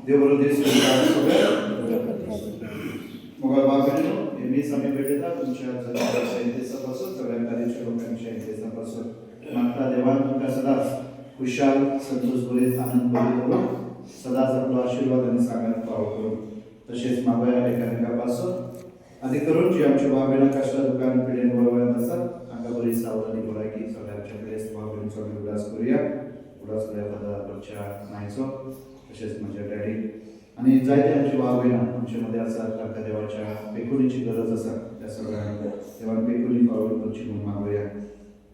देवरो देश मग बाबा मी समय भेटता तुमच्या जन्माच्या इतिहासापासून सगळ्या कार्याच्या लोकांच्या इतिहासापासून मागता देवान तुमका सदा खुशाल संतोष भरीत आनंद भरीत करून सदाच आपला आशीर्वाद आणि सांगण्यात पाव करून तसेच मागोया एकामेकापासून आधी करून जी आमच्या भावेला कष्ट दुकान पिढीन वळवत असतात आमका बरी सावधानी बोला की सगळ्यांच्या पिढीस भावेचा उल्हास करूया उल्हास करूया पदार्थाच्या नाहीचो तसेच माझ्या डॅडी आणि जायते आमची भावेना आमच्यामध्ये असतात ताका देवाच्या पेकुलीची गरज असतात त्या सगळ्यांना देवान पेकुली पावलं तुमची म्हणून मागूया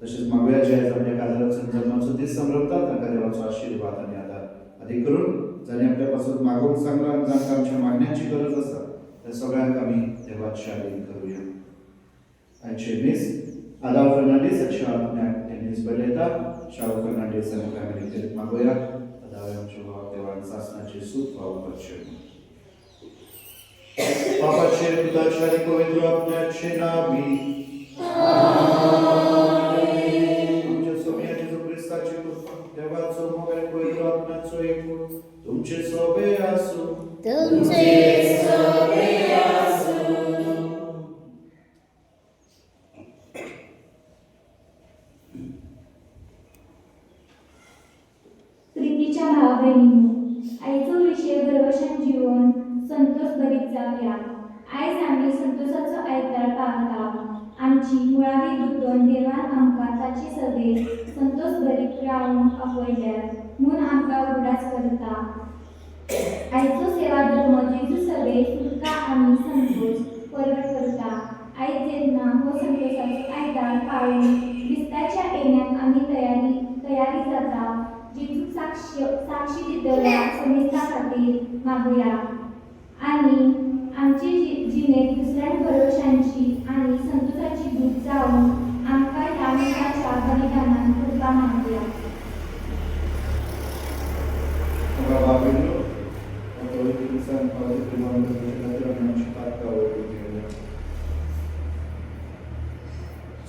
तसेच मागूया जे आपल्या काजाराचं जन्माचं दिस संभ्रमतात ताका देवाचा आशीर्वाद आणि आधार आधी करून ज्याने आपल्यापासून मागून चांगला जाणकार आमच्या मागण्याची गरज असतात त्या सगळ्यांना आम्ही देवाच्या अधीन करूया आजचे मिस आदाव फर्नांडिस अच्छा टेनिस बलेता शाहू फर्नांडिस आणि फॅमिली मागूया आदाव आमच्या देवान शासनाचे सुख भाव पश्चिम पापाचे पिताचे आणि पवित्र आत्म्याचे नावी आमच्या सोम्याचे जो ख्रिस्ताचे कृपा देवाचो मोग आणि पवित्र आत्म्याचो एक तुमचे सोबे असो प्रीतीच्या भावा बहिणींनो आयचो विषय गर्वशान जीवन संतोष भरीत जाऊया आयज आम्ही संतोषाचो आयतार पावता आमची मुळावी दुतोन देवान आमकां ताची सवे संतोष भरीत रावून आपयल्यात म्हूण आमकां उगडास करता आयचो सेवा धर्म जेजू सवे सुटका आनी संतोष परगट करता आयज जेन्ना हो संतोषाचो आयतार पाळून ख्रिस्ताच्या येण्याक आमी तयारी जाता जेजू साक्षी दितल्या समेस्ता खातीर मागुया आनी आमची जिणेंत दुसऱ्यां भरोशांची आनी संतोषाची दूत जावन आमकां ह्या मोगाच्या बलिदानान कृपा मागुया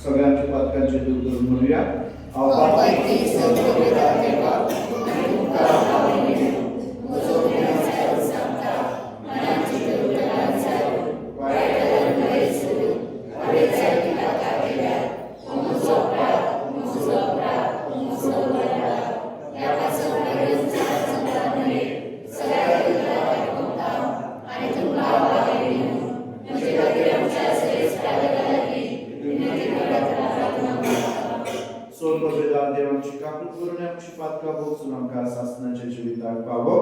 सगळ्यांच्या पातकांचे दूर करून म्हणूया देवांची काकूत करून आमची पातका पोचून आमकां शासनाच्या जिविताक पावो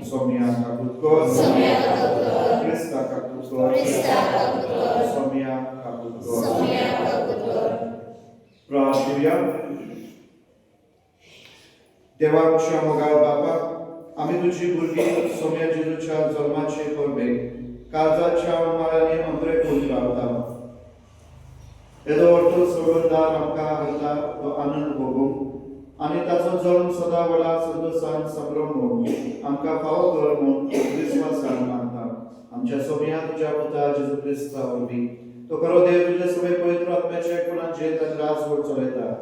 सोम्या काकूत कर क्रिस्ता काकूत कर सोम्या काकूत कर प्रार्थना देवाच्या मोगाळ बाबा आम्ही तुझी भुरगी सोम्या जेजूच्या जन्माचे परबे काळजाच्या माळांनी अंबरे फूल रावता येदो अर्थ सोडून दार आमकां हाडटा तो आनंद भोगूंक आनी ताचो जल्म सदा वडा संतोषान संभ्रमून आमकां फावो कर म्हूण विस्वासान मागता आमच्या सोम्या तुज्या पुता जेजू क्रिस्ता वरवीं तो खरो देव तुजे सगळे पवित्र आत्म्याचे गुणान जेत आनी रास वर चलयता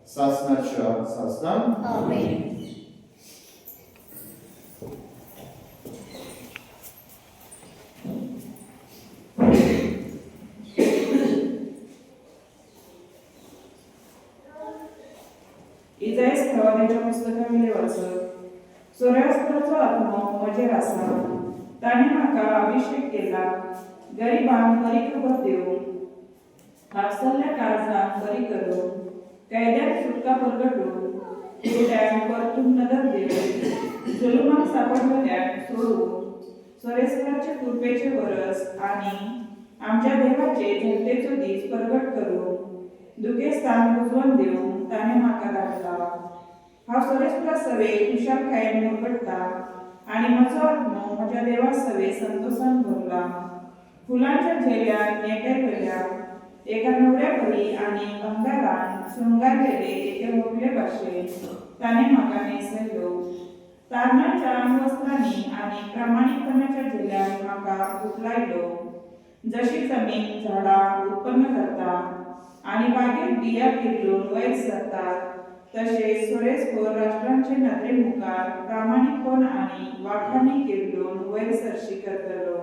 शासनाच्या शासनान आमेन इजाईस खवाद्याच्या पुस्तकांमध्ये वाचत सूर्यास्ताचो आत्मो म्हजेर आसा ताणें म्हाका अभिषेक केला गरिबांक बरी खबर दिवून हापसल्ल्या काळजांक बरी करून कैद्याक सुटका परगटून कुरट्यांक परतून नदर दिवून जुलुमाक सापडलेल्यांक सोडून सोरेस्कराचे कृपेचे वरस आनी आमच्या देवाचे जनतेचो दीस परगट करून दुखेस्तांक उजवण दिवून ताणें म्हाका धाडला हांव सोरेस्परा सवे खुशालकायेन मुरगडटा आनी म्हजो आत्मो म्हज्या देवा सवे संतोषान भरला फुलांच्या झेल्यान नेटे केल्या एका नवऱ्या परी आनी अंगारान शृंगारलेले एके व्हंकले भाशेन ताणें म्हाका न्हेसयलो तारणाच्या वस्त्रांनी आनी प्रामाणीकपणाच्या झेल्यान म्हाका उखलायलो जशी जमीन झाडां उत्पन्न करता आनी बागेत बिया पिकलून वयर सरतात तसेच सोरेसखोर राष्ट्रांचे नदरे मुखार प्रामाणिकपण आणि वाखाणी केवलोन वयर सरशी करतलो.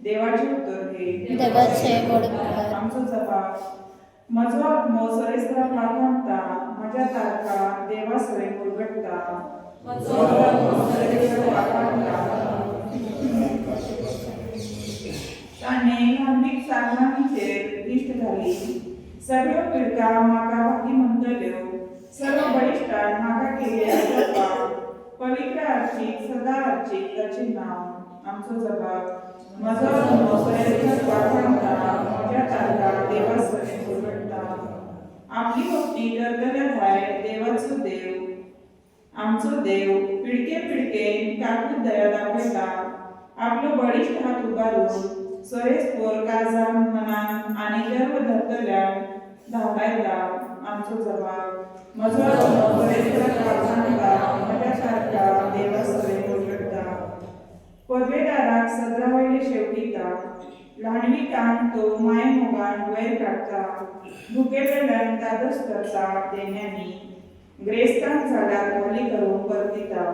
देवाचे उत्तर हे देवाचे बडकर आमचो जबाब. म्हजो आत्मो सोरेसरा पाळटा, म्हज्या तारखा देवा सरे मुरगट्टा. म्हजो आत्मो सोरेसरा पाळटा. ताणें धार्मीक साधनांचेर दिश्ट घाली. सगळ्यो पिळका म्हाका बाकी म्हणटल्यो. सर्व बळिश्टान म्हाका केले जपा. पवित्र आर्चीक सदा आर्चीक ताचें नांव. आमचो जबाब. म्हजो आत्मो सोरेसरा पाळटा, म्हज्या तारखा देवा सरे मुरगट्टा. आपली भक्ती करतल्या भायर देवाचो देव, आमचो देव पिळके पिळकेन काकूत दया दाखयता. आपलो बळिश्ट हात उबारून सोरेसखोर काळजान मनान आनी गर्व धरतल्यान धांवडायता. आमचो जबाब. म्हजो आत्मो सोरेसरा पाळटा, म्हज्या तारखा देवा सरे मुरगट्टा. पदवेदाराक सदरा वयले शेवटीता. ल्हानविकान तो माय मोगान वयर काडटा. भुके वेळान तादोस करता देण्यांनी. ग्रेस्तांक झाडाक खाली करून परतिता.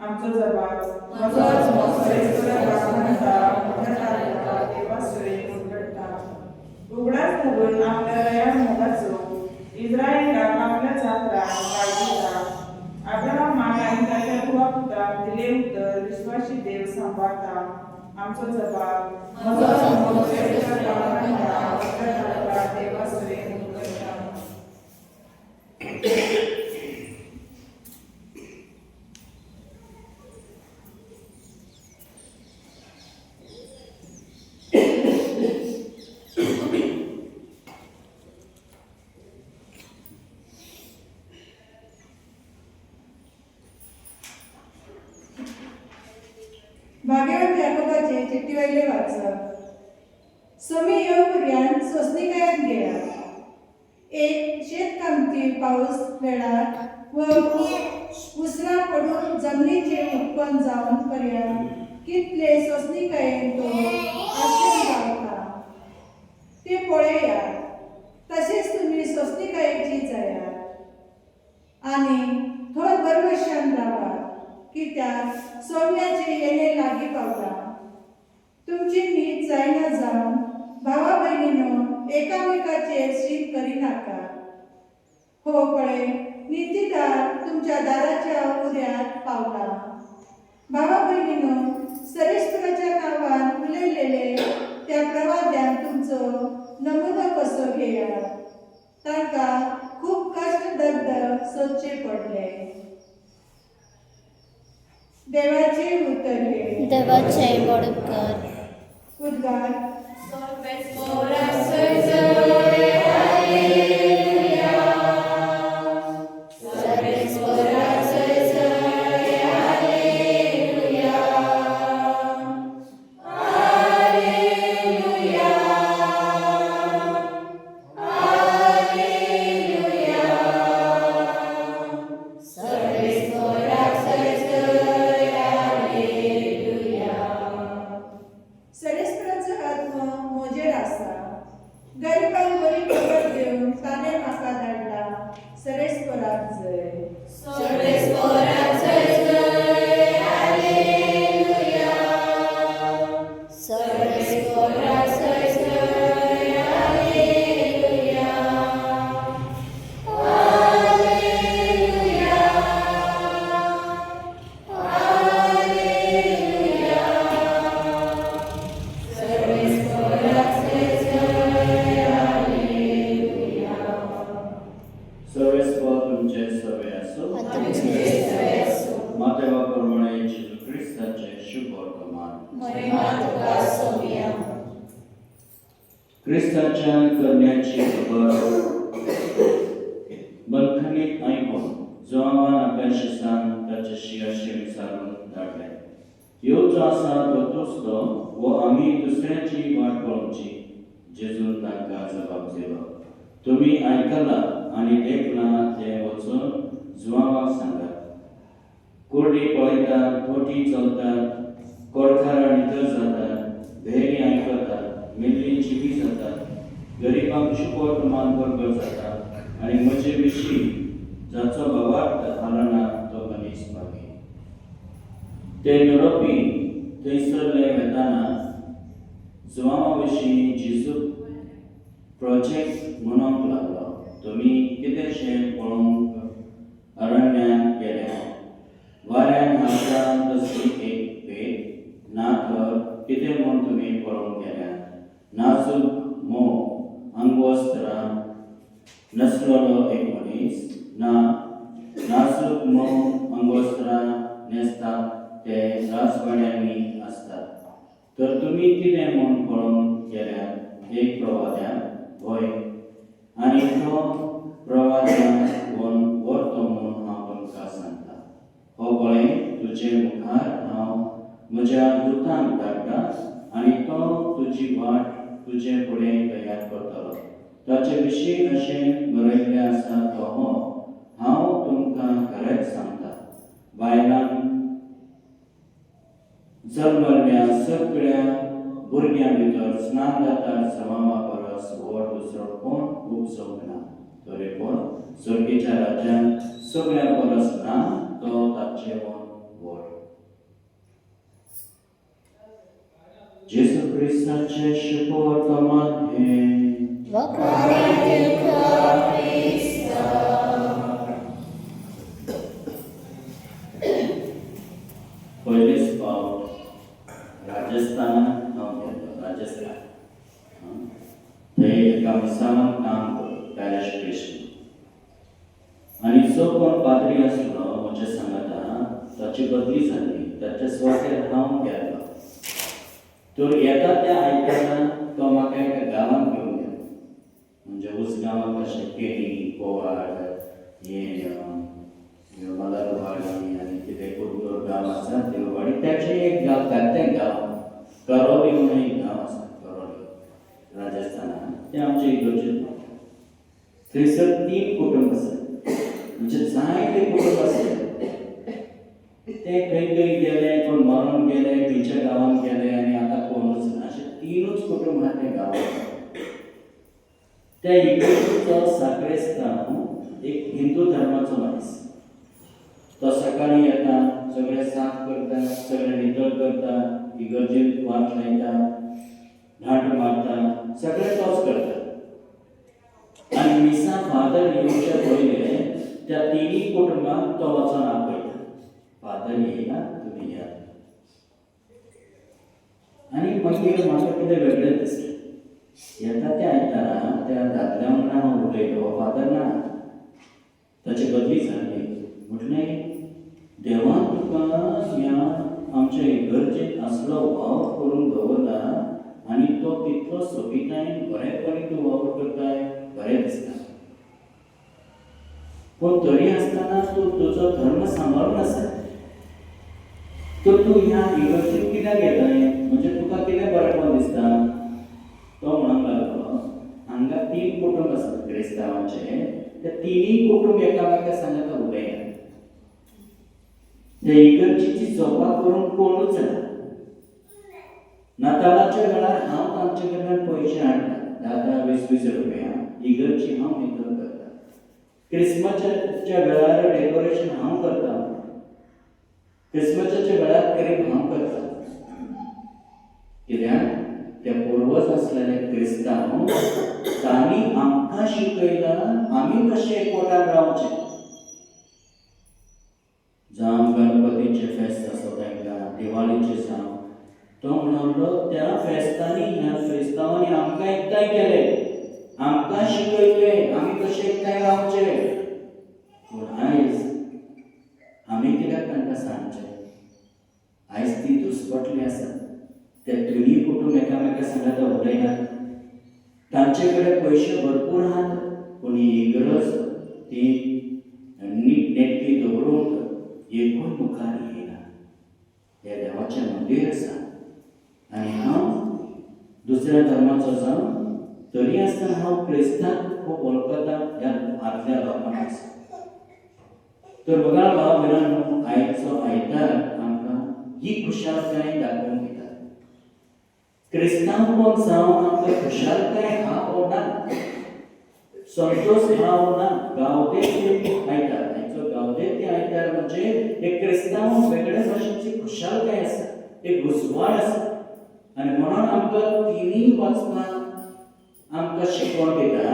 आमचो जबाब. म्हजो आत्मो सोरेसरा पाळटा, म्हज्या तारखा देवा सरे मुरगट्टा. उगडास धरून आपल्या रया मोगाचो इस्रायेलाक आपल्या जात्रान वाडयता. अब्राहमाक आनी ताच्या धुवा पुताक दिले उतर विश्वासी देव सांबाळता. आमचो जबाब. म्हजो आत्मो सोरेसरा पाळटा, म्हज्या तारखा देवा सरे मुरगट्टा. भाग्यवंत याकोबाचे चिठ्ठी वयले वाचप. समी येवपर्यंत सोंसणीकायांत गेला. एक शेतकामती पावस वेळार व उसरा पडून जमनीचे उत्पन्न जावन पर्यंत कितले सोंसणीकायेन तो आश्रय गावता ते पळयात. तशेंच तुमी सोंसणीकायेची जायात आनी थंय बरवशान रावात, कित्याक सोम्याचे येणे लागीं पावता. तुमची न्हीद जायना जावन भावा भयणीनो एकामेकाचेर शीत करिनाका. हो पळय, नीतीदार तुमच्या दाराच्या उद्यात पावला. भावा भयणीनो, सरेस्पराच्या नांवान उलयलेले त्या प्रवाद्यान तुमचो नमुनो कसो घेयात. तांकां खूब कश्ट दग्ध सोदचे पडले. देवाचे उतर हे देवाचे बडकर उद्गार. सरेस्पराचो आत्मो मोजेर आसा. गरिबांक बरी खबर दिवन ताणें म्हाका धाडला. सरेस्पराक जय. सर्वेस्पर तुमचे सवे असो. मातेवा प्रमाणे येशू ख्रिस्ताचे शुभ वर्तमान. ख्रिस्ताच्या करण्याची खबर बंधनीत ऐकून जोवान आपल्या शिसान ताच्याशी अशें विचारून धाडले. येवचो आसा तो तोच तो वो आमी दुसऱ्याची वाट पळोवची. जेजून तांकां जबाब दिलो, तुमी आयकलां आनी देखलां ते वचून जुवांवाक सांगात. कोरडी पळयतात, थोटी चलतात, कोडकारां नितर जातात, भेरी आयकतात, मेल्लीं जिवी जातात, गरिबांक शुभ वर्तमान बरोबर जाता आनी म्हजे विशीं जाचो बाबार्थ आलना तो मनीस मागे ते युरोपी थंयसरले वेताना जुवांवा विशीं जेजू प्रोजेक्ट म्हणूंक लागलो. तुमी कितेंशें पळोवंक अरण्यात गेले, वाऱ्यान हालता तसली एक भेट ना, तर कितें म्हूण तुमी पळोवंक गेल्या, नाजूक मोव आंगवस्त्रां नसलोलो एक मनीस ना, नाजूक मोव आंगवस्त्रां न्हेसतात ते राजवाड्यांनी आसतात. तर तुमी कितें म्हूण पळोवंक गेल्या, एक प्रवाद्या होय, आनी तो प्रवाद्या व्हरतो म्हूण हांव तुमकां सांगता. हो पळय, तुजे मुखार हांव म्हज्या दुतांक धाडटा आनी तो तुजी वाट तुजे फुडें तयार करतलो. ताचे विशीं अशें बरयल्लें आसा तो हो, हांव तुमकां खरेंच सांगता, बायलांक जल्मल्ल्या सगळ्या भुरग्यां भितर स्नानदाता जमावा परस व्हड दुसरो कोण उपजोंक ना. तरी पूण स्वर्गेच्या राज्यांत सगळ्या परस ना तो ताचे व्हड. जेजू क्रिस्ताचे शिकोवतमध्ये पयलीच फावट राजस्थानात हांव गेल्लो. राजस्थान थंय एका मिसावान काम करता, पॅरिश क्रिस्टन, आनी जो कोण पाद्री आसलो म्हज्या सांगाता ताची बदली जाली. ताच्या सुवातेर हांव गेल्लो. तर येता त्या आयतारा तो म्हाका एका गांवांत घेवन गेलो. म्हणजे उसगांवाक अशें केणी, कोवाड, मलरवाडी आनी कितें कुरकुर गांव आसा देववाडी, ताचें एक गांव, धाकटें गांव करोली म्हणून एक गांव आसा, करोली राजस्थानांत. तें आमचें इगर्जेंत. थंयसर 3 कुटुंब आसात, म्हणजे जायते कुटुंब आसात. ते खंय खंय गेले, कोण मरून गेले, खंयच्या गांवांत गेले आनी आतां कोणूच ना, अशें 3च कुटुंब आहा त्या गांवांत. त्या इगर्जेचो साक्रेस्तांव एक हिंदू धर्माचो मनीस. तो सकाळीं येता, सगळें साफ करता, सगळें नितळ करता, इगर्जेंत वात लायता, धांट मारता, सगळें तोच करता. आनी मिसा फादर येवचे पयले त्या 3 कुटुंबांक तो वचून आपयता. फादर येयला, तुमी या. आनी मागीर म्हाका कितें वेगळें दिसलें. येता त्या आयतारा त्या दादल्या वांगडा हांव उलयलो, फादर ना, ताची बदली जाली. म्हटलें, देवान तुका ह्या आमच्या इगर्जेंत असलो वावर करून दवरला आनी तो कितलो सोबितायेन बरेपणी तूं वावर करताय, बरें दिसता. पूण तरी आसतना तूं तुजो धर्म सांबाळून आसा. तर तूं ह्या इगर्जेंत कित्याक येताय, म्हणजे तुका कितें बरेपण दिसता. तो म्हणूंक लागलो, हांगा 3 कुटुंब आसात क्रिस्तांवांचे, ते 3 कुटुंब एकामेका सांगाता उलयनात. त्या इगर्जेची जोपा करूंक कोणूच ना. नाताळाच्या वेळार हांव तांचे कडल्यान पयशे हाडटा, 10-20 रुपया. इगर्जी हांव नितळ करता. क्रिसमसाच्या वेळार डेकोरेशन हांव करता. क्रिसमसाच्या वेळार क्रीम हांव करता. कित्याक ते पूर्वज आसलेले क्रिस्तांव, तांणी आमकां शिकयला आमी कशें एकवटान रावचें. जावं गणपतीचे फेस्त आसो तांकां, दिवाळीचे जावं, तो म्हणलो त्या फेस्तांनी ह्या क्रिस्तांवांनी आमकां एकठांय केले, आमकां शिकयलें आमी कशें एकठांय रावचे. पूण आयज आमी कित्याक तांकां सांगचें. आयज ती दुसपटली आसात. ते 3 कुटुंब एकामेका सांगाता उलयनात. तांचे कडेन पयशे भरपूर आहात, पूण ही इगर्ज ती नीट नेटकी दवरूंक एकूय मुखार येयना. हें देवाचें मंदीर आसा आनी हांव दुसऱ्या धर्माचो जावन तरी आसतना हांव क्रिस्तांक खूब वळखता ह्या आदल्या लोकांक आसा. तर बघा भाव भयणांनो, आयचो आयतार आमकां ही खुशालकाय दाखोवन दिता. क्रिस्तांव कोण जावन आमकां खुशालकाय हा कोण ना. संतोष भावना गावते ते आयतार हाचो गावते ते आयतार म्हणजे एक क्रिस्तांव वेगळ्या भाशेची खुशालकाय आसा, एक घुसवाड आसा आनी म्हणून आमकां तिनी वाचपाक आमकां शिकवण दिता.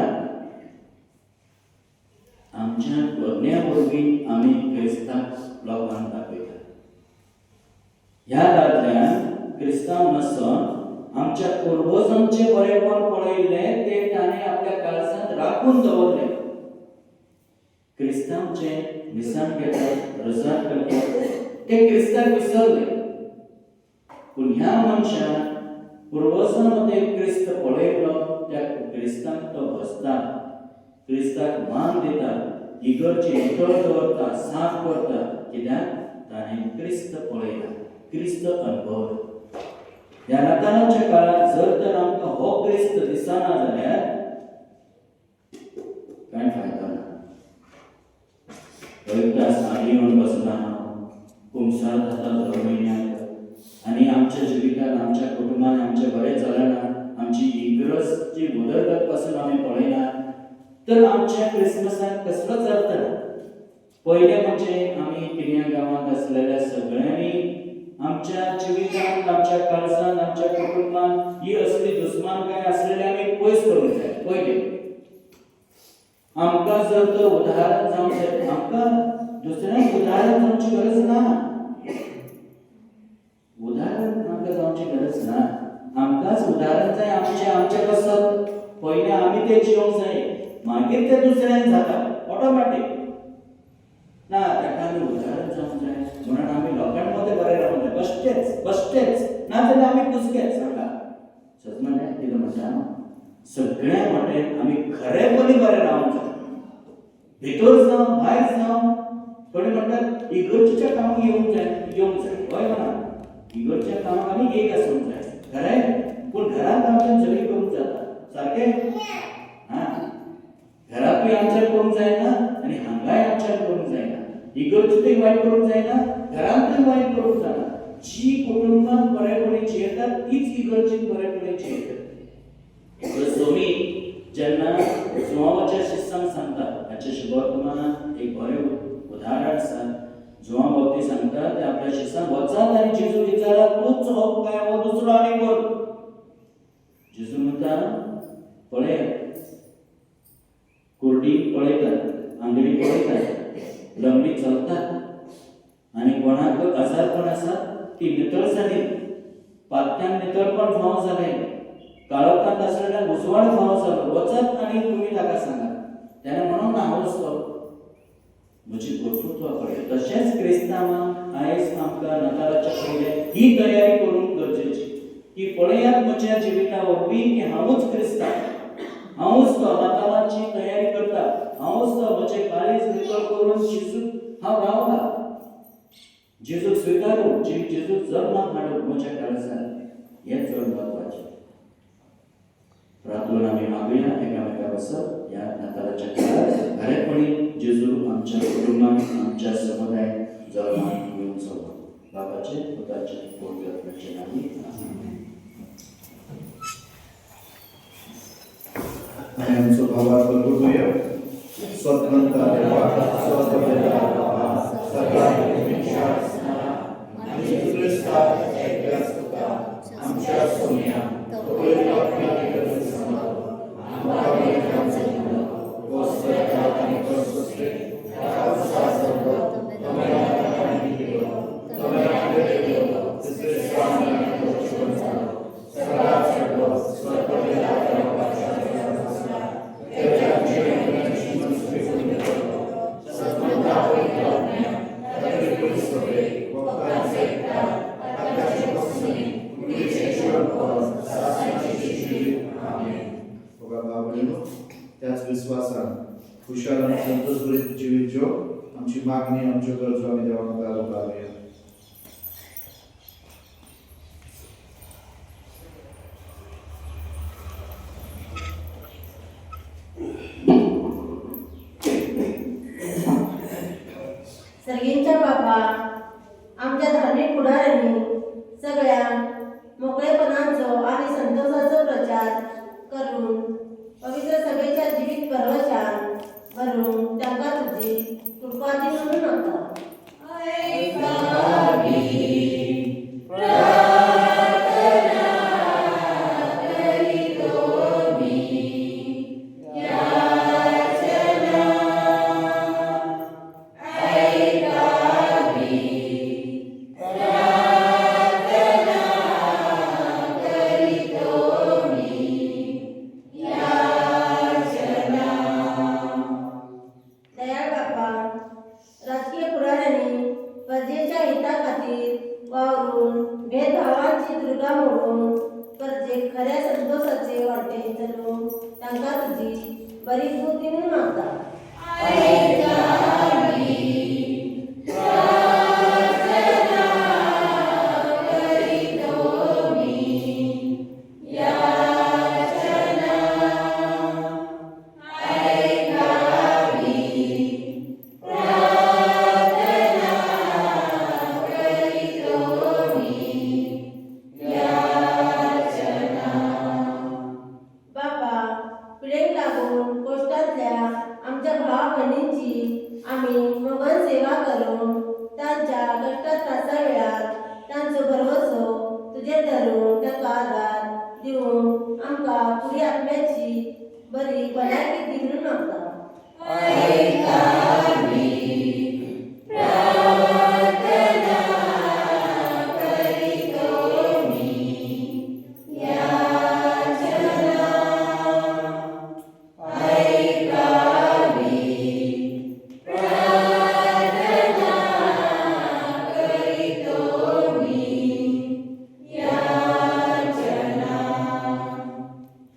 आमच्या बरण्या वरवीं आमी क्रिस्तांव लोकांक दाखयता. ह्या दादल्यान क्रिस्तांव नासन आमच्या पुर्वजांचे बरेपण पळयले ते ताणें आपल्या काळजांत राखून दवरले. क्रिस्तांवचे निसान घेतात, रजाद करतात, ते क्रिस्तांक विसरले. पूण ह्या मनशान पुर्वजांमध्ये क्रिस्त पळयलो, त्या क्रिस्तांक तो भजता, क्रिस्ताक मान दिता, इगर्जी नितळ दवरता, साफ करता, कित्याक ताणें क्रिस्त पळयला, क्रिस्त अनुभवलो. ह्या नाताळाच्या काळात जर तर आमकां हो क्रिस्त दिसना जाल्यार कांय फायदो ना. वयता साडी येवन बसना हांव, कुमसार जाता दर म्हयन्याक आनी आमच्या जिवितांत, आमच्या कुटुंबान आमचें बरें चलना, आमची इगर्जी उदरगत पासून आमी पळयना, तर आमच्या क्रिसमसाक कसलोच अर्थ ना. पयले म्हणजे आमी पिर्या गांवांत आसलेल्या सगळ्यांनी आमच्या जिवितांत, आमच्या काळजांत, आमच्या कुटुंबांत ही असली दुस्मानकाय आसलेली आमी पयस करूंक जाय. पयले आमकां जर तर उदाहरण जावंक जाय, आमकां दुसऱ्यांक उदाहरण जावची गरज ना. उदाहरण आमकां जावची गरज ना. आमकांच उदाहरण जाय आमचे कसं. पयले आमी ते जिवंक जाय, मागीर ते दुसऱ्यांक जाता ऑटोमॅटीक ना. ताका आमी उदाहरण जावंक जाय म्हणून आमी लोकां मदें बरें रावंक जाय. बश्टेच ना जाल्यार आमी कुसकेच. सांगा सच म्हणल्यार कितें म्हणटा, सगळ्या वाटेन आमी खरेपणी बरें रावंक जाय. भितर जावं भायर जावं. कोणी म्हणटात इगर्जेच्या कामाक येवंक जाय. हय म्हणा, इगर्जेच्या कामाक आमी एक आसूंक जाय, खरें. पूण घरांत आमच्यान सगळीं करूंक जाता सारकें. घरातूय आमच्यान करूंक जायना आनी हांगाय आमच्यान करूंक जायना. इगर्जेतूय वायट करूंक जायना, घरांतूय वायट करूंक जायना. जी कुटुंबांत बरेपणी जियेतात तीच इगर्जेंत बरेपणी जियेतात. सोमी जेन्ना जुवांवाच्या शिष्यांक सांगता, हाचे शुभवर्तमानांत एक बरें उदाहरण आसा. जुवां बाबती सांगता ते आपल्या शिष्यांक वचात आनी जेजू विचारा, तूच हो काय हो दुसरो आनी कोण? जेजू म्हणटा, पळय, कुर्डी पळयतात, आंगडी पळयतात, लंगडी चलतात आनी कोणाक आजारपण आसा ती नितळ जाली, पात्यान नितळपण फावो जालें, काळोखांत आसलेल्या उजवाड फावो जालो. वचत आनी तुमी ताका सांगात. तेणें म्हणून हांव वचतो, म्हजी कर्तृत्व पळय. तशेंच क्रिस्तांवांक आयज आमकां नाताळाच्या पयले ही तयारी करूंक गरजेची की पळयात म्हज्या जिविता वरवीं की हांवूच क्रिस्तांव, हांवूच तो नाताळाची तयारी करता, हांवूच तो म्हजें काळीज नितळ करून जेजूक हांव रावला, जेजूक स्विकारूं, जेजूक जल्माक हाडूं म्हज्या काळजांत. हें चड म्हत्वाचें. प्रार्थना आमी मागुया एकामेका वसत ह्या नाताळाच्या काळात खरेपणी जेजू आमच्या कुटुंबांत, आमच्या समुदायात जल्माक येवन चलो. बाबाचे, पुताचे, पवित्र आत्म्याचे नांवान आमीन. आणि आमचो भावार्थ करूया. स्वतंत्र देवा, स्वतंत्र बाबा, सगळा आणि क्रिस्ता एकच तुका आमच्या सोन्या पवित्र आत्म्याचे समर्पण आमकां मेळपाचें वस्त्रता आनी कसुस्ते ह्या सासर्ग तोमेराक आनी दिलो तोमेराक दिलो क्रिस्तांवाक वचून जालो सगळा चडो स्वतंत्र रावपाच्या आसला तेच्या जिणेची मुस्ती दिलो सगळा पवित्र आत्म्या तरी क्रिस्तोवे वक्ताचे एकता आताचे पसनी कुडीचे जीवन सासाची जीव आमेन. बाबा त्याच विश्वासान खुशाल आणि संतोष भरीत जिवीत जो आमची मागणी, आमच्यो गरजो आमी देवाक घालूया. सर्गींच्या बापा, आमच्या धार्मिक फुडाऱ्यांनी सगळ्यांक मोकळेपणाचो आणि संतोषाचो प्रचार करून पवित्र सभेच्या जीवित परवशा मोडून परजे खऱ्या संतोषाचे वाटे चलून तांकां तुझी बरी बुद्धी म्हणून मागता. बापा, पिढेक लागून कोश्टातल्या आमच्या भावा बहिणींची आम्ही मोगान सेवा करून तांच्या कष्टात त्रासा वेळार तांचो भरवसो तुझेर धरून तांकां आदार दिवन आमकां पुरी आत्म्याची बरी भलायकी दी म्हणून मागता.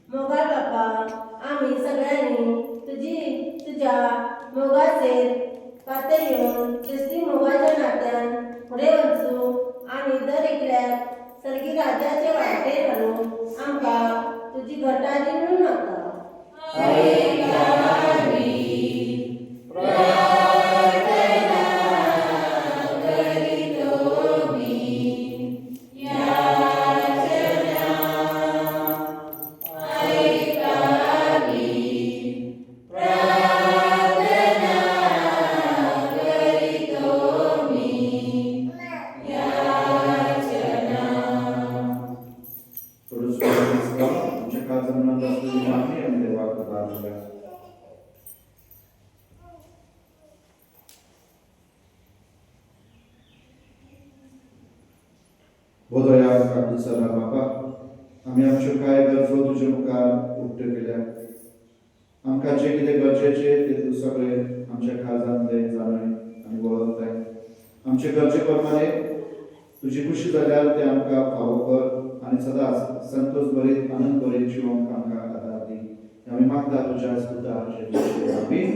मोगाळ बापा, आम्ही सगळ्यांनी तुझ्या मोगाचेर पातळ येवन ख्रिस्ती मोगाच्या नात्यान फुडें वचूं आनी दर एकल्याक सर्गी राजाचे वाटेर घालून आमकां तुजी घटा दी म्हणून मागता. थोडं स्वागत आमच्या काळजात असलेली मागणी आणि देवाकडे प्रार्थना. बोधया काबूसरा बापा, आम्ही आमच्यो कांय गरजो तुजे मुखार उक्त्यो केल्या. आमकां जे कितें गरजेचे ते तूं सगळे आमच्या काळजांतले जाणय आनी वळखताय. आमचे गरजे प्रमाणे तुजी खुशी जाल्यार ते आमकां फावो कर आनी सदांच संतोष भरीत आनंद भरीत जिवंक आमकां आदार दी. आमी मागता तुज्या स्तुताचे आमीन.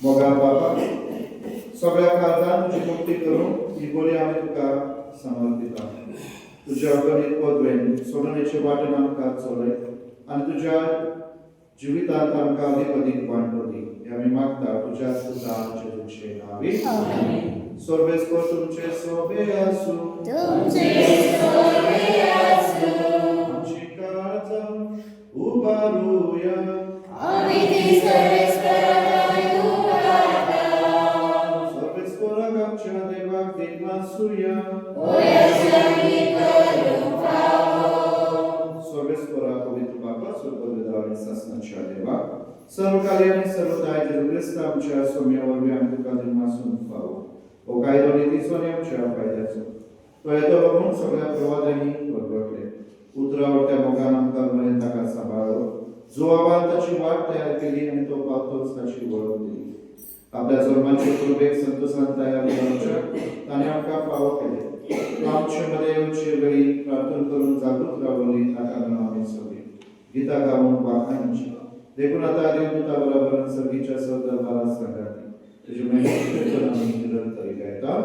मोगा बाबा, सगळ्या काळजात तुझी मुक्ती करून ही बोली आम्ही तुका समर्पिता. तुझ्या अगणित पदवेन सोडण्याचे वाटेन आमकां चलय आनी तुझ्या जिवितांत आमकां अदीक अदीक वांटो दी. आमी मागता तुज्या सुदाचे तुझे नावी. सर्वेस्पर तुमचे सोबे आसूं. आमची काळजां उबारूया. सर्वेस्पराक आमच्या देवाक देवासूया. काली आणि सर्वदाय जेजू ख्रिस्त आमच्या सोम्यावर बी आम्ही तुका दिनवासून पावू हो कायदो नितीचो आणि आमच्या फायद्याचो तो येतो बघून सगळ्या प्रवादांनी बरगडले उतरावट्या मोगान आमकां बरें ताका सांबाळलो जो आवाज ताची वाट तयार केली आणि तो पावतोच ताची वळख दिली आपल्या जन्माचे कृपेक संतोषान तयार जावच्या ताणे आमकां फावो केले तो आमचे मध्ये येवचे वेळी प्रार्थना करून जागृत रावली ताका लागून आमी सगळी गीता गाऊन वाखाणची देखून आता देवदूता बरोबर सर्गीच्या सरदरबारात सांगाती तुझे महिमा आम्ही निरंतर गायता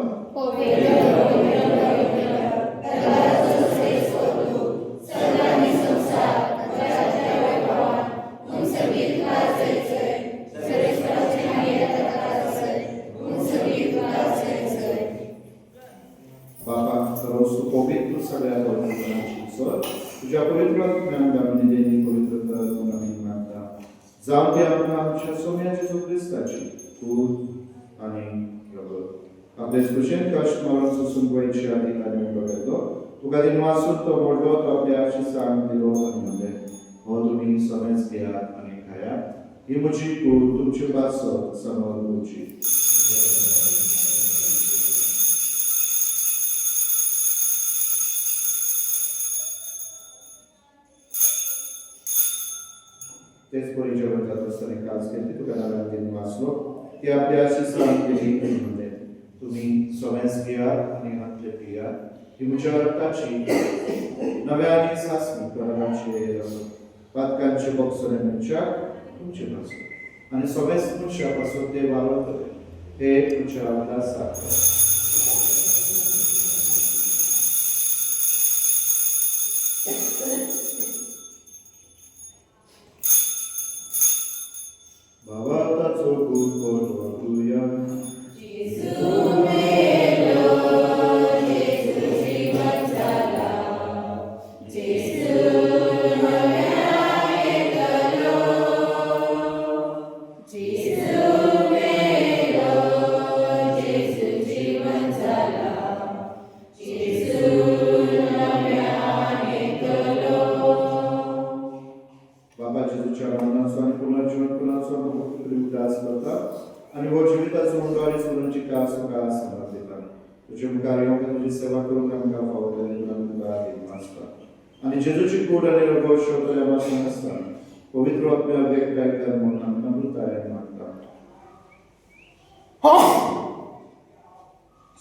बाबा सर्व सुपवित्र सगळ्या पवित्रांची सर तुझ्या पवित्र ज्ञान दामिनी देणी पवित्र कर म्हणून आम्ही मागता जाऊन दे आम्हाला आमच्या सोम्याच्या जेजू ख्रिस्ताची खूप आणि प्रभू आपले स्पृशेन कष्ट मरण सोसून गोयचे अधिकारी बघतो तुका दिनवासून तो मोठो तो आपल्या सांग दिलो आणि म्हणले हो तुम्ही सोम्यास घ्या आणि खाया ही म्हजी कूड तुमची पासो समोर तुमची तेच परी जेवण जात असताना काज केली तुका नावान दिन वाचलो ती आपल्या सांग केली आणि म्हणले तुम्ही सोम्यास घ्या आणि हातले पिया ही म्हज्या रक्ताची नव्या आणि सासणी करणाची पातकांचे बक्षरे म्हणच्या तुमचे पासून आणि सोम्यास तुमच्या पासून ते वावरतले हे तुमच्या वाला साथ भावाताचो गुण वाटूया बाबा जेजूच्या मरणाचो आणि पुनर्जीवन कुणाचो उदास करता आणि हो जिविताचो मुंडवारी सोडूनची का सुखा समर्पिता तुझे मुखार येऊन तुझी सेवा करून आमकां फावो आणि तुला मुखार दिवनासता आणि जेजूची कूड आणि रगो शोधले आम्हाला असता पवित्र आत्म्या वेग कर म्हणून आमकां मृताय मागता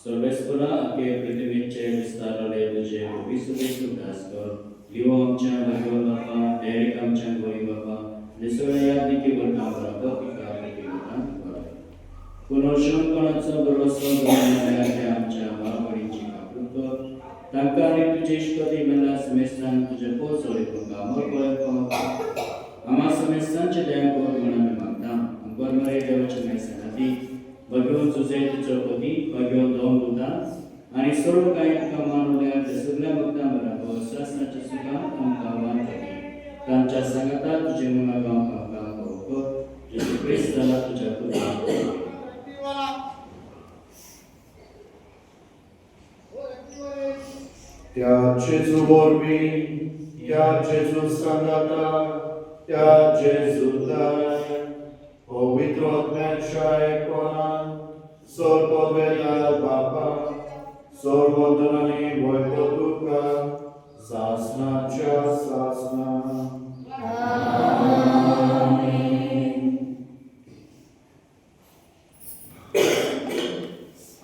सर्वेस्परा आखे पृथ्वीचे विस्तारले तुझे विसुदेश उदास कर लिओ आमच्या भगवान बापा डायरेक्ट आमच्या गोई बापा निसर्या दिकी बरकामरा पिका पिका पुनर्शन कोणाचा भरोसा करणाऱ्या आमच्या मारवाडीची कापूर तांकां आणि तुझे इष्टपती मला समेस्तान तुझे पोचोळे तुका अमर पळय आम्हा समेस्तांचे दया कर म्हणून आम्ही मागता अंबर मरे देवाच्या मैसानाती भगवान तुझे तुझो पती भगवान दोन दूता आणि सर्व काही तुका मानवल्या त्या सगळ्या भक्तां बरोबर शास्त्राच्या सुखांत आमकां आव्हान केली तांच्या सांगाता तुझे मुलागांव आमकां कर जेजू ख्रिस्ताला तुझ्या पुत्र त्या जेजू वरवी त्या जेजू सांगाता त्या जेजू दाय पवित्र आत्म्याच्या एकपणान सर्ववेदार बापा सर्वोदनाने वैभव तुका सासनाच्या सासना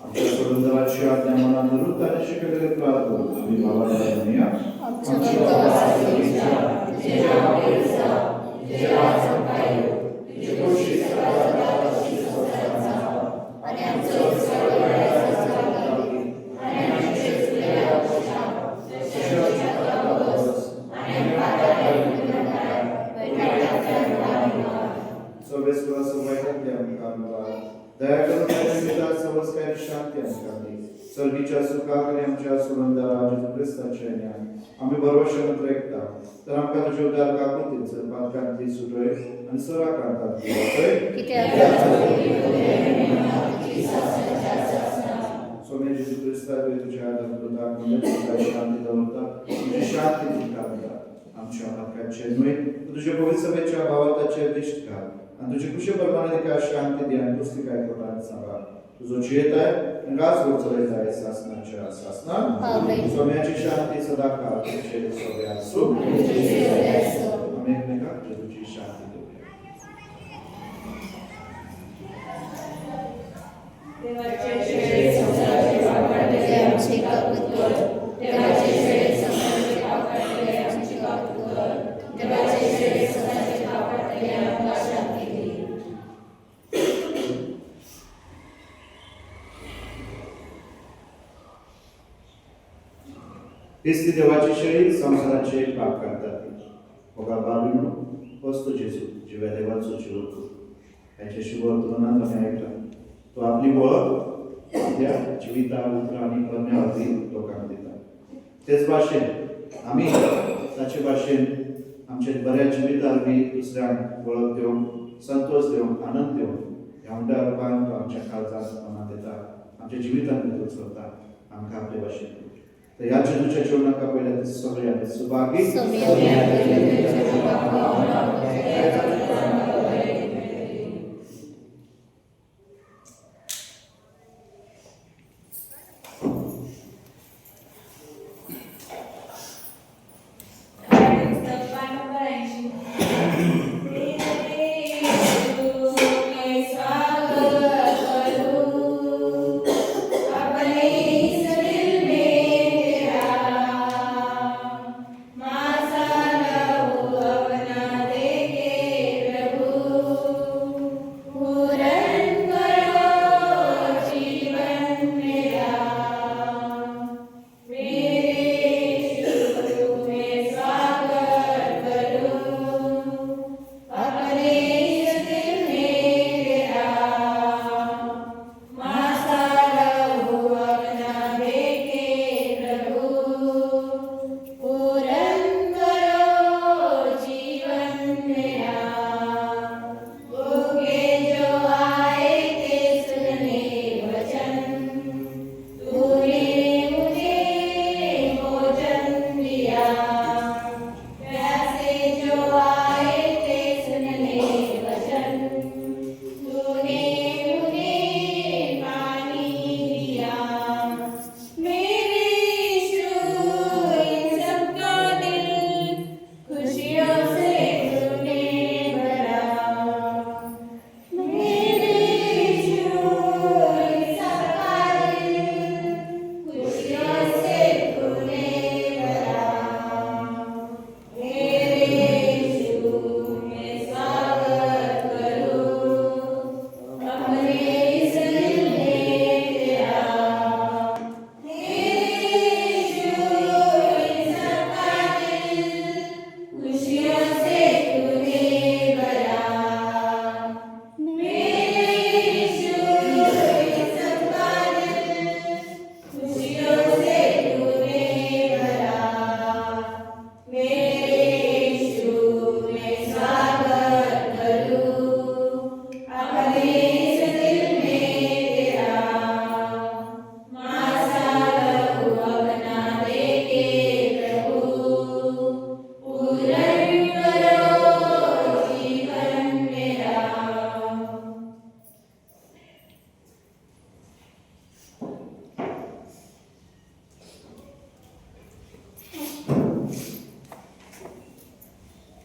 आमच्या सुरंदराची आज्ञा मनात धरून त्याने शिकलेले प्रार्थना आम्ही भावाला म्हणूया सर्गीच्या सुखाकडे आमच्या सुरंदरा जेजू ख्रिस्ताचे ज्ञान आम्ही भरवशान ऐकता तर आमकां तुजे उदार काकुतीचो पातकांतली सुटोय आणि सरा कांतातली सोमे जेजू ख्रिस्ता तुझ्या अद्भुताक म्हणजे शांती दवरता तुझी शांती दिता आमच्या हक्काचे न्हय तुझे पवित्र सभेच्या भावाताचे दिश्ट घाल आनी तुजे कुशे प्रमाणे तिका शांती दी आनी तुज तिका एकवटान सांबाळ तुजो जियेताय रास चलयताय सासनाच्या सासनान आमेन. सोम्याची शांती सदा काळ तुजे सोबे आसूं आमी एकमेकाक जेजूची शांती दिवया. देवाचे शेळे संसाराचे पापडले आमचे कौतुक कर. देवाचे शेळे संसाराचे पापडले आमचे कौतुक कर. देवाचे शेळे संसाराचे पापडले आमकां शांती दी. हीच ती देवाची शेळी संसाराचे पाप काढतात. बघा बाबीनो वस्तू जेजू जिव्या देवाचो जीव त्याच्याशी वर्तनात आम्ही ऐकला तो आपली ओळख आपल्या जिविता उतरा आणि करण्यावरती लोकांना दिता. तेच भाशेन आम्ही ताचे भाशेन आमच्या बऱ्या जिवितावरवी दुसऱ्यांक वळख दिवंक संतोष दिवंक आनंद दिवंक ह्या उंड्या रूपान तो आमच्या काळजात मनात येता आमच्या जिवितांत भितर चलता आमकां आपले भाशेन. तर ह्या जेजूच्या जेवणाका पयल्या सगळ्यांनी सुभागी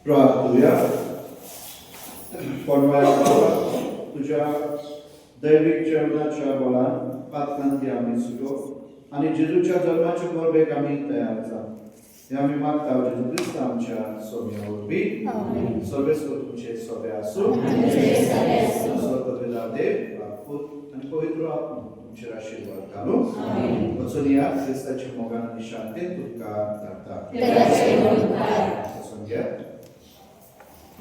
प्रार्थूया. तुझ्या दैविक जेवणाच्या बळान पातकांती आम्ही सुटो आणि जेजूच्या जन्माच्या गोरबेक आम्ही तयार जाऊ. हे आम्ही मागता जेजू ख्रिस्त आमच्या सोब्या वरवी सर्वेस्वर तुमचे सोबे आसूं. सर्वपिता देव पुत आणि पवित्र आत्मा तुमचे आशीर्वाद घालूं. वचून या ख्रिस्ताची मोगान आणि शांती तुमका धाडटा. वचून घ्या.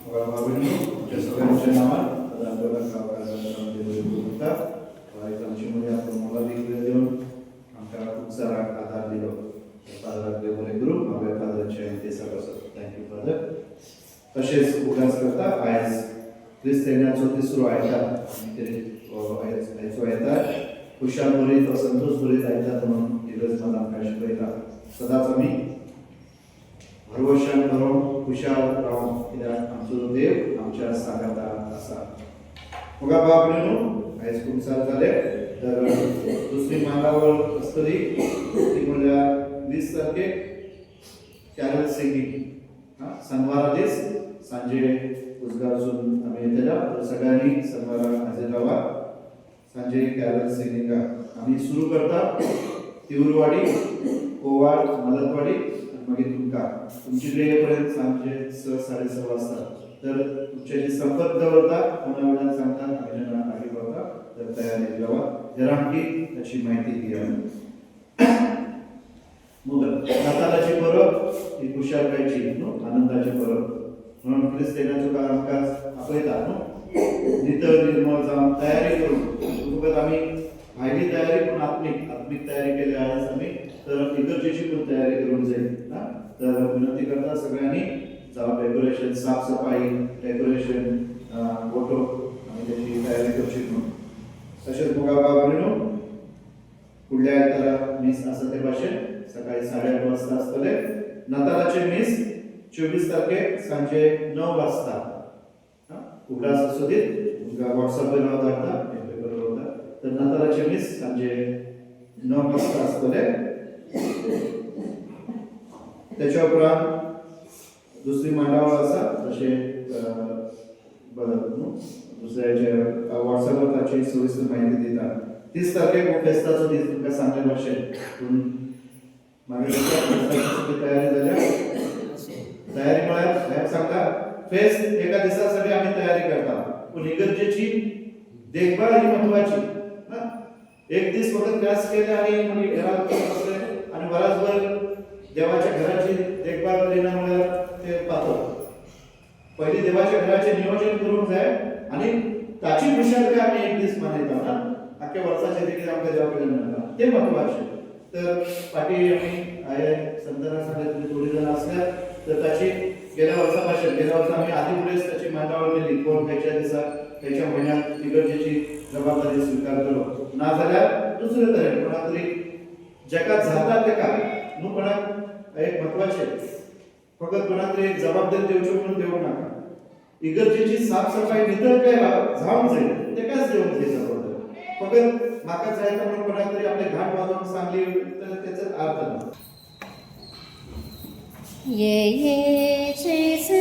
तुमच्या सगळ्यांच्या नावात आमची मुली आपण मला देखील देऊन आमच्या खूप सारा आधार दिलो. फादराक देव बरें करूं. हांवें फादराचे ते सगळं थँक्यू फादर. तशेंच उगडास करता आयज क्रिस्त येण्याचो तिसरो आयतार आयचो आयतार खुशाल बरीत वा संतोष बरीत आयतार म्हणून इगर्ज आमकां शिकयता. सदांच आमी भरवशान भरोवन खुशाल रावन कित्याक आमचो देव आमच्या सांगातार आसा. मुगा बाबणेनो हायस्कूल चालू झाले तर दुसरी मांडावळ असतली ती म्हणल्यार 20 तारखेक कॅरल सिंगिंग शनिवारा दीस सांजे उजगारसून आम्ही येतल्या तर सगळ्यांनी शनिवारा हजर राहा सांजे कॅरल सिंगिंग आम्ही सुरू करता तिवरवाडी कोवाड मलतवाडी आणि मागीर तुमची येईपर्यंत सांजे 6:30 वाजता तर तुमच्याशी संपर्क दवरता कोणा वेळान सांगता आनी जेन्ना आगी पावता तर तयारी रावा जरांकी त्याची माहिती दिया मग नाताळाची परब ही कुशालकायची न्हू आनंदाची परब म्हणून क्रिस्तेनाचो काळ आमकां आपयता न्हू नितळ निर्मळ जावन तयारी करून फकत आमी भायली तयारी पण आत्मीक तयारी केली आज आमी तर इगर्जेची पण तयारी करूंक जाय तर विनंती करता सगळ्यांनी जावं डेकोरेशन साफ सफाई डेकोरेशन फोटो आमी त्याची तयारी करची म्हणून तशेंच मुगा बाबरीनो फुडल्या आयतारा मीस आसा ते भाशेन सकाळी 8:30 वाजता असतले नाताळाचे मीस 24 तारखेक सांजे 9 वाजता उगडास सुदीत तुमकां व्हॉट्सअपवर नाव धाडटा पेपर वता तर नाताळाचे मीस सांजे 9 वाजता असतले त्याच्या उपरांत दुसरी मांडावळ आसा तशे दुसऱ्याचे व्हॉट्सअपवर ताची सविस्तर म्हायती दिता 30 तारखेक हो फेस्ताचो दीस तुमकां सांगले भाशेन पूण मागीर तयारी जाल्या तयारी म्हळ्यार साहेब सांगता फेस्त एका दिसा सगळी आमी तयारी करता पूण इगर्जेची देखभाल ही महत्वाची एक दीस फकत क्लास केले आनी मागीर घरांत बसले आनी वरासभर देवाच्या घराची देखभाल करिना म्हळ्यार ते पातळ पयलीं देवाच्या घराचे नियोजन करूंक जाय आनी ताची खुशालकाय आमी एक दीस मनयता ना आख्या वर्साचे कितें आमकां देवा कडल्यान मेळटा ते महत्वाचें तर फाटी आमी हांवें संताना सांगले तुमी थोडी जाण आसल्यार तर ताची गेल्या वर्सा भाशेन गेल्या वर्सा आमी आदी फुडेंच ताची मांडावळ केली कोण खंयच्या दिसाक खंयच्या म्हयन्यांत इगर्जेची जबाबदारी स्विकार केलो नाजाल्यार दुसरे तरेन कोणाक तरी जेका जाता तेका न्हू कोणाक एक महत्वाचें फकत कोणाक तरी एक जबाबदारी दिवच्यो म्हणून देवूंक नाका इगर्जेची साफ सफाई नितळकाय जावंक जाय तेकाच देवूंक जाय जबाबदारी फकत म्हाका जाय म्हणून कोणाक तरी आपले घाट वाजोवंक सांगली तर तेचो अर्थ ना ये जेसू